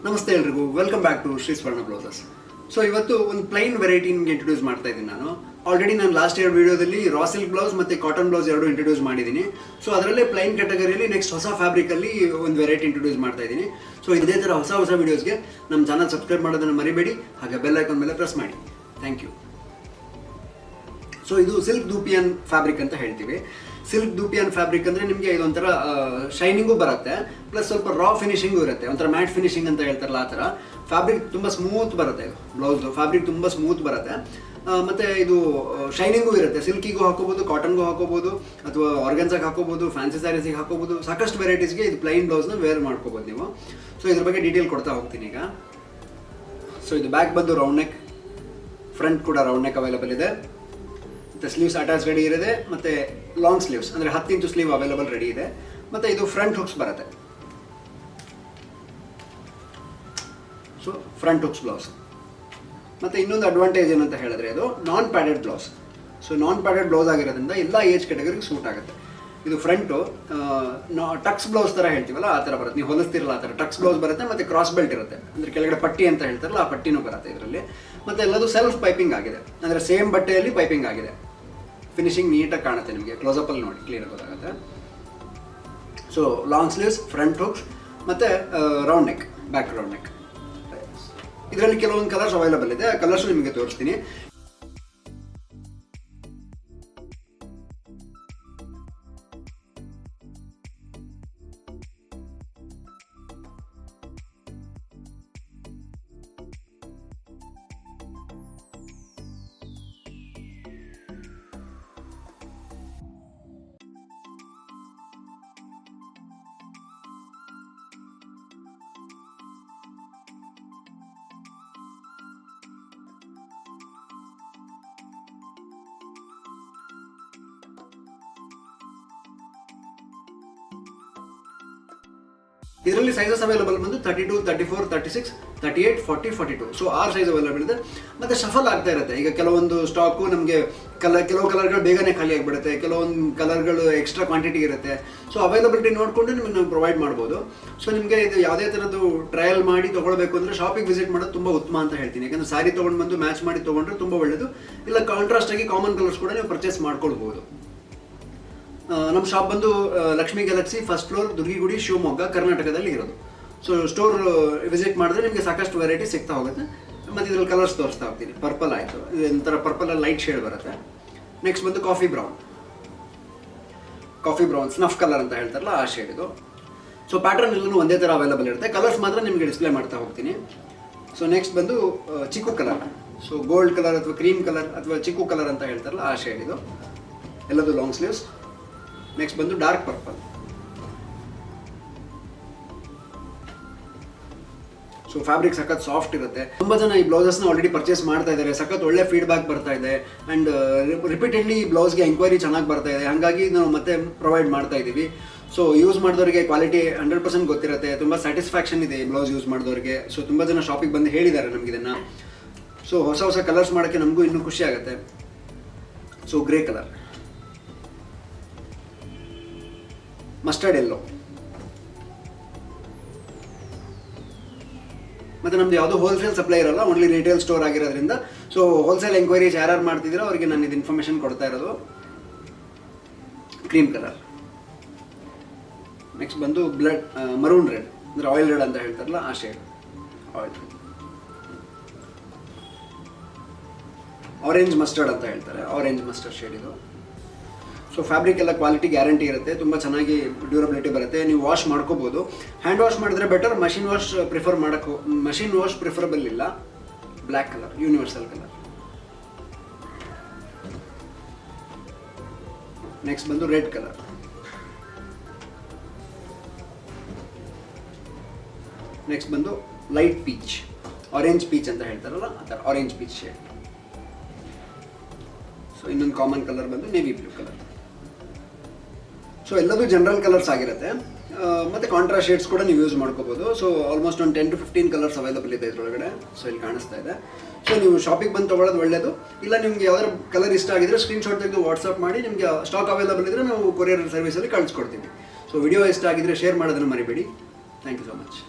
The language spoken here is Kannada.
ನಮಸ್ತೆ ಎಲ್ರಿಗೂ, ವೆಲ್ಕಮ್ ಬ್ಯಾಕ್ ಟು ಶ್ರೀ ಸ್ವರ್ಣ ಬ್ಲೌಸಸ್. ಸೊ ಇವತ್ತು ಒಂದು ಪ್ಲೈನ್ ವೆರೈಟಿ ನಿಮಗೆ ಇಂಟ್ರೊಡ್ಯೂಸ್ ಮಾಡ್ತಾ ಇದ್ದೀನಿ. ಆಲ್ರೆಡಿ ನಾನು ಲಾಸ್ಟ್ ಇಯರ್ ವಿಡಿಯೋದಲ್ಲಿ ರಾ ಸಿಲ್ಕ್ ಬ್ಲೌಸ್ ಮತ್ತು ಕಾಟನ್ ಬ್ಲೌಸ್ ಎರಡು ಇಂಟ್ರೊಡ್ಯೂಸ್ ಮಾಡಿದ್ದೀನಿ. ಸೊ ಅದರಲ್ಲೇ ಪ್ಲೈನ್ ಕ್ಯಾಟಗರಿಯಲ್ಲಿ ನೆಕ್ಸ್ಟ್ ಹೊಸ ಫ್ಯಾಬ್ರಿಕಲ್ಲಿ ಒಂದು ವೆರೈಟಿ ಇಂಟ್ರೊಡ್ಯೂಸ್ ಮಾಡ್ತಾ ಇದ್ದೀನಿ. ಸೊ ಇದೇ ಥರ ಹೊಸ ವೀಡಿಯೋಸ್ಗೆ ನಮ್ಮ ಚಾನಲ್ ಸಬ್ಸ್ಕ್ರೈಬ್ ಮಾಡೋದನ್ನು ಮರಿಬೇಡಿ, ಹಾಗೆ ಬೆಲ್ ಐಕಾನ್ ಮೇಲೆ ಪ್ರೆಸ್ ಮಾಡಿ. Thank you. ಸೊ ಇದು ಸಿಲ್ಕ್ ದೂಪಿಯನ್ ಫ್ಯಾಬ್ರಿಕ್ ಅಂತ ಹೇಳ್ತೀವಿ. ಸಿಲ್ಕ್ ದೂಪಿಯನ್ ಫ್ಯಾಬ್ರಿಕ್ ಅಂದರೆ ನಿಮಗೆ ಇದೊಂಥರ ಶೈನಿಂಗು ಬರುತ್ತೆ, ಪ್ಲಸ್ ಸ್ವಲ್ಪ ರಾ ಫಿನಿಶಿಂಗು ಇರುತ್ತೆ, ಒಂಥರ ಮ್ಯಾಟ್ ಫಿನಿಶಿಂಗ್ ಅಂತ ಹೇಳ್ತಾರಲ್ಲ ಆ ಥರ. ಫ್ಯಾಬ್ರಿಕ್ ತುಂಬ ಸ್ಮೂತ್ ಬರುತ್ತೆ, ಇದು ಬ್ಲೌಸ್ದು ಫ್ಯಾಬ್ರಿಕ್ ತುಂಬ ಸ್ಮೂತ್ ಬರುತ್ತೆ. ಮತ್ತು ಇದು ಶೈನಿಂಗು ಇರುತ್ತೆ. ಸಿಲ್ಕಿಗೂ ಹಾಕೋಬೋದು, ಕಾಟನ್ಗೂ ಹಾಕೋಬೋದು, ಅಥವಾ ಆರ್ಗನ್ಸಾಗಿ ಹಾಕೋಬೋದು, ಫ್ಯಾನ್ಸಿ ಸ್ಯಾರೀಸಿಗೆ ಹಾಕೋಬೋದು. ಸಾಕಷ್ಟು ವೆರೈಟೀಸ್ಗೆ ಇದು ಪ್ಲೈನ್ ಬ್ಲೌಸ್ನ ವೇರ್ ಮಾಡ್ಕೋಬೋದು ನೀವು. ಸೊ ಇದ್ರ ಬಗ್ಗೆ ಡೀಟೇಲ್ ಕೊಡ್ತಾ ಹೋಗ್ತೀನಿ ಈಗ. ಸೊ ಇದು ಬ್ಯಾಕ್ ಬಂದು ರೌಂಡ್ ನೆಕ್, ಫ್ರಂಟ್ ಕೂಡ ರೌಂಡ್ ನೆಕ್ ಅವೈಲೇಬಲ್ ಇದೆ. ಮತ್ತು ಸ್ಲೀವ್ಸ್ ಅಟ್ಯಾಚ್ ರೆಡಿ ಇರುತ್ತೆ, ಮತ್ತು ಲಾಂಗ್ ಸ್ಲೀವ್ಸ್ ಅಂದರೆ 10 ಇಂಚು ಸ್ಲೀವ್ ಅವೈಲೇಬಲ್ ರೆಡಿ ಇದೆ. ಮತ್ತು ಇದು ಫ್ರಂಟ್ ಹುಕ್ಸ್ ಬರುತ್ತೆ. So front hooks blouse. ಮತ್ತು ಇನ್ನೊಂದು ಅಡ್ವಾಂಟೇಜ್ ಏನಂತ ಹೇಳಿದ್ರೆ, ಇದು ನಾನ್ ಪ್ಯಾಡೆಡ್ ಬ್ಲೌಸ್. ಸೊ ನಾನ್ ಪ್ಯಾಡೆಡ್ ಬ್ಲೌಸ್ ಆಗಿರೋದ್ರಿಂದ ಎಲ್ಲ ಏಜ್ ಕ್ಯಾಟಗರಿಗೆ ಸೂಟ್ ಆಗುತ್ತೆ. ಇದು ಫ್ರಂಟು ಟಕ್ಸ್ ಬ್ಲೌಸ್ ಥರ ಹೇಳ್ತೀವಲ್ಲ ಆ ಥರ ಬರುತ್ತೆ. ನೀವು ಹೊಲಿಸ್ತಿರಲ್ಲ ಆ ಥರ ಟಕ್ಸ್ ಬ್ಲೌಸ್ ಬರುತ್ತೆ. ಮತ್ತು ಕ್ರಾಸ್ ಬೆಲ್ಟ್ ಇರುತ್ತೆ, ಅಂದರೆ ಕೆಳಗಡೆ ಪಟ್ಟಿ ಅಂತ ಹೇಳ್ತಾರಲ್ಲ ಆ ಪಟ್ಟಿನೂ ಬರುತ್ತೆ ಇದರಲ್ಲಿ. ಮತ್ತು ಎಲ್ಲದು ಸೆಲ್ಫ್ ಪೈಪಿಂಗ್ ಆಗಿದೆ, ಅಂದರೆ ಸೇಮ್ ಬಟ್ಟೆಯಲ್ಲಿ ಪೈಪಿಂಗ್ ಆಗಿದೆ. ಫಿನಿಶಿಂಗ್ ನೀಟಾಗಿ ಕಾಣುತ್ತೆ, ನಿಮಗೆ ಕ್ಲೋಸಪ್ಪಲ್ಲಿ ನೋಡಿ ಕ್ಲಿಯರ್ ಗೊತ್ತಾಗುತ್ತೆ. So long sleeves, front hooks, ಮತ್ತು round neck, back round neck. ಇದರಲ್ಲಿ ಕೆಲವೊಂದು ಕಲರ್ಸ್ ಅವೈಲೇಬಲ್ ಇದೆ, ಆ ಕಲರ್ಸ್ ನಿಮಗೆ ತೋರಿಸ್ತೀನಿ. ಇದರಲ್ಲಿ ಸೈಜಸ್ ಅವೈಲೇಬಲ್ ಬಂದು 32, 34, 36, 38, 40, 42. ಸೊ 6 ಸೈಜ್ ಅವೈಲೇಬಲ್ ಇದೆ. ಮತ್ತು ಶಫಲ್ ಆಗ್ತಾ ಇರುತ್ತೆ. ಈಗ ಕೆಲವೊಂದು ಸ್ಟಾಕು ನಮಗೆ ಕೆಲವು ಕಲರ್ಗಳು ಬೇಗನೆ ಖಾಲಿ ಆಗಿಬಿಡುತ್ತೆ, ಕೆಲವೊಂದು ಕಲರ್ಗಳು ಎಕ್ಸ್ಟ್ರಾ ಕ್ವಾಂಟಿಟಿ ಇರುತ್ತೆ. ಸೊ ಅವೈಲಬಿಲಿಟಿ ನೋಡಿಕೊಂಡು ನಿಮಗೆ ನಾವು ಪ್ರೊವೈಡ್ ಮಾಡ್ಬೋದು. ಸೊ ನಿಮಗೆ ಇದು ಯಾವುದೇ ಥರದ್ದು ಟ್ರಯಲ್ ಮಾಡಿ ತೊಗೊಳ್ಬೇಕು ಅಂದರೆ ಶಾಪಿಗೆ ವಿಸಿಟ್ ಮಾಡೋದು ತುಂಬ ಉತ್ತಮ ಅಂತ ಹೇಳ್ತೀನಿ. ಯಾಕಂದರೆ ಸ್ಯಾರಿ ತೊಗೊಂಡು ಬಂದು ಮ್ಯಾಚ್ ಮಾಡಿ ತೊಗೊಂಡ್ರೆ ತುಂಬ ಒಳ್ಳೆಯದು. ಇಲ್ಲ ಕಾಂಟ್ರಾಸ್ಟ್ ಆಗಿ ಕಾಮನ್ ಕಲರ್ಸ್ ಕೂಡ ನೀವು ಪರ್ಚೇಸ್ ಮಾಡ್ಕೊಳ್ಬೋದು. ನಮ್ಮ ಶಾಪ್ ಬಂದು Lakshmi Galaxy, first floor, Durgigudi, Shivamogga, ಕರ್ನಾಟಕದಲ್ಲಿ ಇರೋದು. ಸೊ ಸ್ಟೋರ್ ವಿಸಿಟ್ ಮಾಡಿದ್ರೆ ನಿಮಗೆ ಸಾಕಷ್ಟು ವೆರೈಟಿ ಸಿಗ್ತಾ ಹೋಗುತ್ತೆ. ಮತ್ತು ಇದರಲ್ಲಿ ಕಲರ್ಸ್ ತೋರಿಸ್ತಾ ಹೋಗ್ತೀನಿ. ಪರ್ಪಲ್ ಆಯಿತು, ಇದೊಂಥರ ಪರ್ಪಲಲ್ಲಿ ಲೈಟ್ ಶೇಡ್ ಬರುತ್ತೆ. ನೆಕ್ಸ್ಟ್ ಬಂದು ಕಾಫಿ ಬ್ರೌನ್, ಸ್ನಫ್ ಕಲರ್ ಅಂತ ಹೇಳ್ತಾರಲ್ಲ ಆ ಶೇಡ್ ಇದು. ಸೊ ಪ್ಯಾಟರ್ನ್ ಎಲ್ಲೂ ಒಂದೇ ಥರ ಅವೈಲೇಬಲ್ ಇರುತ್ತೆ, ಕಲರ್ಸ್ ಮಾತ್ರ ನಿಮಗೆ ಡಿಸ್ಪ್ಲೇ ಮಾಡ್ತಾ ಹೋಗ್ತೀನಿ. ಸೊ ನೆಕ್ಸ್ಟ್ ಬಂದು ಚಿಕ್ಕು ಕಲರ್. ಸೊ ಗೋಲ್ಡ್ ಕಲರ್ ಅಥವಾ ಕ್ರೀಮ್ ಕಲರ್ ಅಥವಾ ಚಿಕ್ಕು ಕಲರ್ ಅಂತ ಹೇಳ್ತಾರಲ್ಲ ಆ ಶೇಡ್ ಇದು. ಎಲ್ಲದು ಲಾಂಗ್ ಸ್ಲೀವ್ಸ್. ನೆಕ್ಸ್ಟ್ ಬಂದು ಡಾರ್ಕ್ ಪರ್ಪಲ್. ಸೊ ಫ್ಯಾಬ್ರಿಕ್ ಸಖತ್ ಸಾಫ್ಟ್ ಇರುತ್ತೆ. ತುಂಬ ಜನ ಈ ಬ್ಲೌಸಸ್ನ ಆಲ್ರೆಡಿ ಪರ್ಚೇಸ್ ಮಾಡ್ತಾ ಇದ್ದಾರೆ, ಸಖತ್ ಒಳ್ಳೆ ಫೀಡ್ಬ್ಯಾಕ್ ಬರ್ತಾ ಇದೆ. ಆ್ಯಂಡ್ ರಿಪೀಟೆಡ್ಲಿ ಈ ಬ್ಲೌಸ್ಗೆ ಎಂಕ್ವೈರಿ ಚೆನ್ನಾಗಿ ಬರ್ತಾ ಇದೆ. ಹಾಗಾಗಿ ನಾವು ಮತ್ತೆ ಪ್ರೊವೈಡ್ ಮಾಡ್ತಾ ಇದ್ದೀವಿ. ಸೊ ಯೂಸ್ ಮಾಡಿದವರಿಗೆ ಕ್ವಾಲಿಟಿ 100% ಗೊತ್ತಿರುತ್ತೆ. ತುಂಬ ಸ್ಯಾಟಿಸ್ಫ್ಯಾಕ್ಷನ್ ಇದೆ ಈ ಬ್ಲೌಸ್ ಯೂಸ್ ಮಾಡಿದವ್ರಿಗೆ. ಸೊ ತುಂಬ ಜನ ಶಾಪಿಗೆ ಬಂದು ಹೇಳಿದ್ದಾರೆ ನಮ್ಗೆ ಇದನ್ನು. ಸೊ ಹೊಸ ಕಲರ್ಸ್ ಮಾಡೋಕ್ಕೆ ನಮಗೂ ಇನ್ನೂ ಖುಷಿ ಆಗುತ್ತೆ. So grey colour, mustard yellow. ಮತ್ತು ನಮ್ದು ಯಾವುದೋ ಹೋಲ್ಸೇಲ್ ಸಪ್ಲೈ ಇರಲ್ಲ, ಓನ್ಲಿ ರಿಟೇಲ್ ಸ್ಟೋರ್ ಆಗಿರೋದ್ರಿಂದ. ಸೊ ಹೋಲ್ಸೇಲ್ ಎಂಕ್ವೈರೀಸ್ ಯಾರು ಮಾಡ್ತಿದ್ದೀರೋ ಅವರಿಗೆ ನಾನು ಇದು ಇನ್ಫಾರ್ಮೇಷನ್ ಕೊಡ್ತಾ ಇರೋದು. Cream colour. ನೆಕ್ಸ್ಟ್ ಬಂದು ಮರೂನ್ ರೆಡ್, ಅಂದರೆ ಆಯಿಲ್ ರೆಡ್ ಅಂತ ಹೇಳ್ತಾರಲ್ಲ ಆ shade, oil red. Orange mustard ಅಂತ ಹೇಳ್ತಾರೆ, ಆರೆಂಜ್ ಮಸ್ಟರ್ಡ್ ಶೇಡ್ ಇದು. ಸೊ ಫ್ಯಾಬ್ರಿಕ್ ಎಲ್ಲ ಕ್ವಾಲಿಟಿ ಗ್ಯಾರಂಟಿ ಇರುತ್ತೆ, ತುಂಬ ಚೆನ್ನಾಗಿ ಡ್ಯೂರಬಿಲಿಟಿ ಬರುತ್ತೆ. ನೀವು ವಾಶ್ ಮಾಡ್ಕೋಬೋದು. ಹ್ಯಾಂಡ್ ವಾಶ್ ಮಾಡಿದ್ರೆ better, machine wash machine wash preferable ಇಲ್ಲ. Black colour, universal colour. Next ಬಂದು ರೆಡ್ ಕಲರ್. ನೆಕ್ಸ್ಟ್ ಬಂದು ಲೈಟ್ ಪೀಚ್, ಆರೆಂಜ್ ಪೀಚ್ ಅಂತ ಹೇಳ್ತಾರಲ್ಲ ಆ ಥರ ಆರೆಂಜ್ ಪೀಚ್ ಶೇಡ್. ಸೊ ಇನ್ನೊಂದು ಕಾಮನ್ ಕಲರ್ ಬಂದು ನೇವಿ ಬ್ಲೂ ಕಲರ್. ಸೊ ಎಲ್ಲದೂ ಜನರಲ್ ಕಲರ್ಸ್ ಆಗಿರುತ್ತೆ. ಮತ್ತು ಕಾಂಟ್ರಾಸ್ಟ್ ಶೇಡ್ಸ್ ಕೂಡ ನೀವು ಯೂಸ್ ಮಾಡ್ಕೋಬೋದು. ಸೊ ಆಲ್ಮೋಸ್ಟ್ ಒಂದು 10 to 15 ಕಲರ್ಸ್ ಅವೈಲೇಬಲ್ ಇದೆ ಇದರೊಳಗಡೆ. ಸೊ ಇಲ್ಲಿ ಕಾಣಿಸ್ತಾ ಇದೆ. ಸೊ ನೀವು ಶಾಪಿಗೆ ಬಂದು ತೊಗೊಳ್ಳೋದು ಒಳ್ಳೆಯದು. ಇಲ್ಲ ನಿಮಗೆ ಯಾವ್ದಾರು ಕಲರ್ ಇಷ್ಟ ಆಗಿದ್ರೆ ಸ್ಕ್ರೀನ್ಶಾಟ್ ತೆಗೆದು ವಾಟ್ಸಪ್ ಮಾಡಿ, ನಿಮಗೆ ಸ್ಟಾಕ್ ಅವೈಲೇಬಲ್ ಇದ್ದರೆ ನಾವು ಕೊರಿಯರ್ ಸರ್ವಿಸಲ್ಲಿ ಕಳಿಸ್ಕೊಡ್ತೀವಿ. ಸೊ ವಿಡಿಯೋ ಇಷ್ಟ ಆಗಿದ್ರೆ ಶೇರ್ ಮಾಡೋದನ್ನು ಮರಿಬೇಡಿ. Thank you so much.